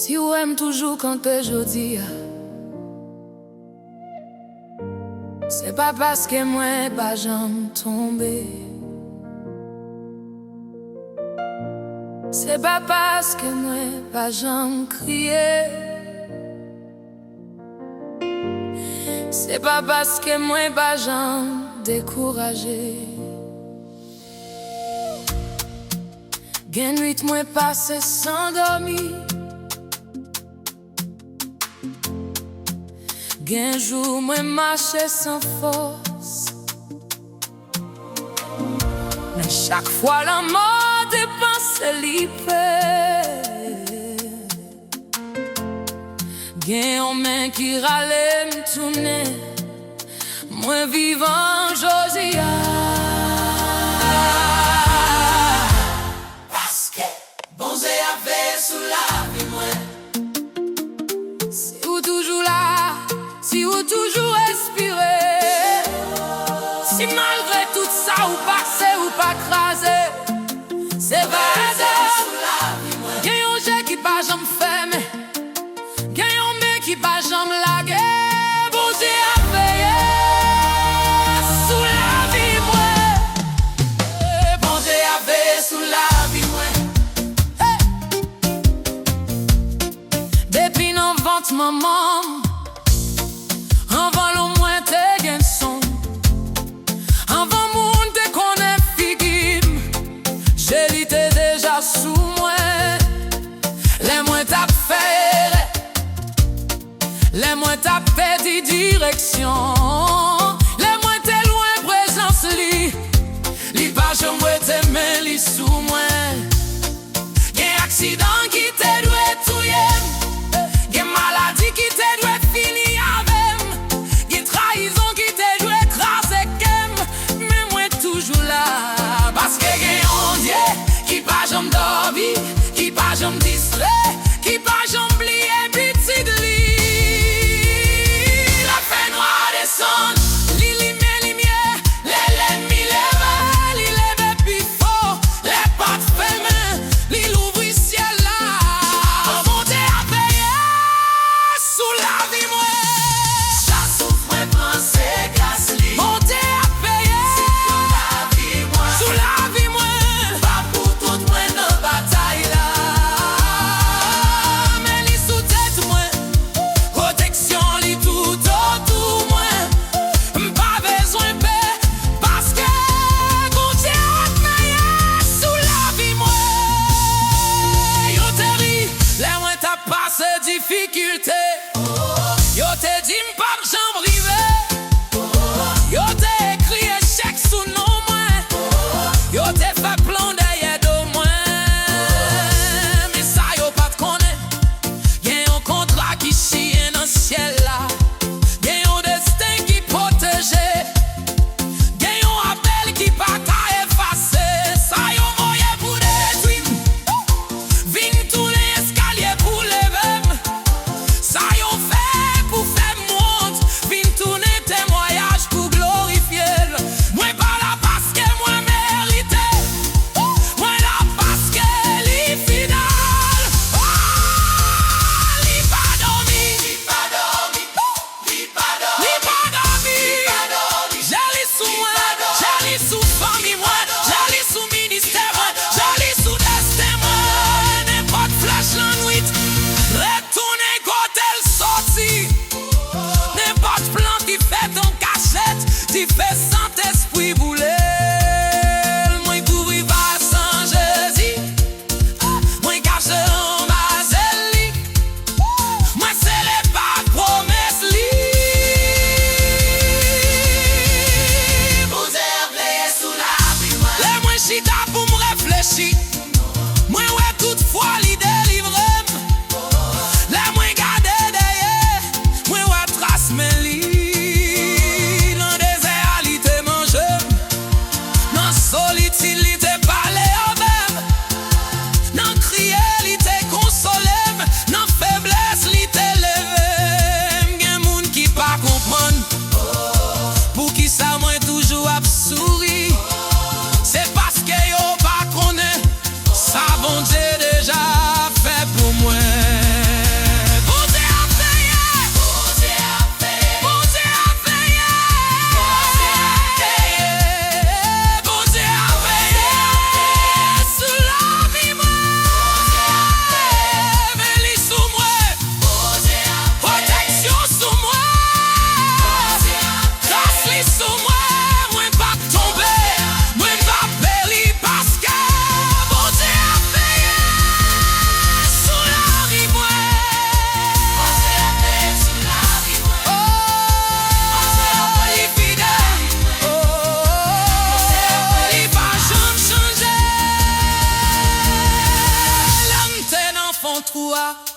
Si ou aime toujours quand jodi, c'est pas parce que moi pas j'en tomber. C'est pas parce que moi pas j'en crier. C'est pas parce que moi pas j'en décourager. Gen nuit moi passe sans dormir. Gen jour moi marche sans force. Mais chaque fois la mort dépense l'hyper. Gen on main qui râle m'tourner. Moi vivant Josia. Parce que bon Dieu avait sous la vie moi. Si ou toujours là, si ou toujours respirer. Si malgré tout ça ou passé ou pas crasé, c'est vrai. Gen yon jè qui pas j'en ferme. Gen yon mè qui pas j'en lague. Bon Dieu a veillé sous la vie moi. Bon Dieu a veillé sous la vie moi. Depuis non vente maman. Avant l'au moins te gen son. Avant moun te connaît figim. J'ai l'ité déjà sous moi. Les moins t'a fait. Les moins t'a perdu direction. Les moins t'es loin présence li. Li pas j'aimerais t'aimer li sous moi. Gen accident qui te doit touyer. Gen maladie qui te doit finir avec. Gen trahison qui te doit écraser kem. Mais moi toujours là. Parce que gen un Dieu qui pas j'aime dormir. Qui pas j'aime distrait. Qui pas j'aime oublier petit de li. La fin noire descend. Li lumière, lumière. Les mille lève. Li lève puis fort. Les pattes fermées. Li l'ouvre ciel là. Monter à veiller sous la vie moi. Ça souffre penser casse li. Monter à veiller sous la vie moi. Sous la vie moi. Pas pour tout moi dans bataille là. Mais li sous tête moi. Protection li tout autour moi. Pas besoin paix. Parce que Dieu a veillé sous la vie moi. Yo te ri, les moins t'as passé difficulté. Yo te dit m'pap j'en rive. Yo te écrit échec sous nom moi. Yo te fait plan derrière de moi. Mais ça yo pas te connaît. Gen un contrat qui chie dans le ciel là. Gen un destin qui protège. Gen un appel qui pas qu'à effacer. Ça yo moyen pour détruire. Vin tourner escalier pour lever. Ça yo fait pour faire monte. Vin tourner témoignage pour glorifier. Moi pas là parce que moi mérité. Moi là parce que li fidèle. Li pas dormi. Li pas dormi. Li pas dormi. Li pas dormi. J'allais sous moi. J'allais sous famille moi. J'allais sous ministère moi. J'allais sous destin moi. N'importe flash la nuit. Retourner côté le sorti. N'importe plan qui fait en cachette. Tu fais sans esprit bouler. Moi couvri pas sans Jésus. Moi caché en Mazeli. Moi c'est les pas promesses li. Vous êtes veillé sous la vie moi. Les moins chita pour me réfléchir. Moi ouais toutefois l'idée délivre. Les moins gardé derrière. Moi ouais trace mes lits. Dans désert li te mange. Dans solitude li te parle avec. Dans crier li te consolé. Dans faiblesse li te levé. Gen moun qui pas comprendre. Pour qui ça moi toujours a souri. C'est parce que yo pas connaît. troua.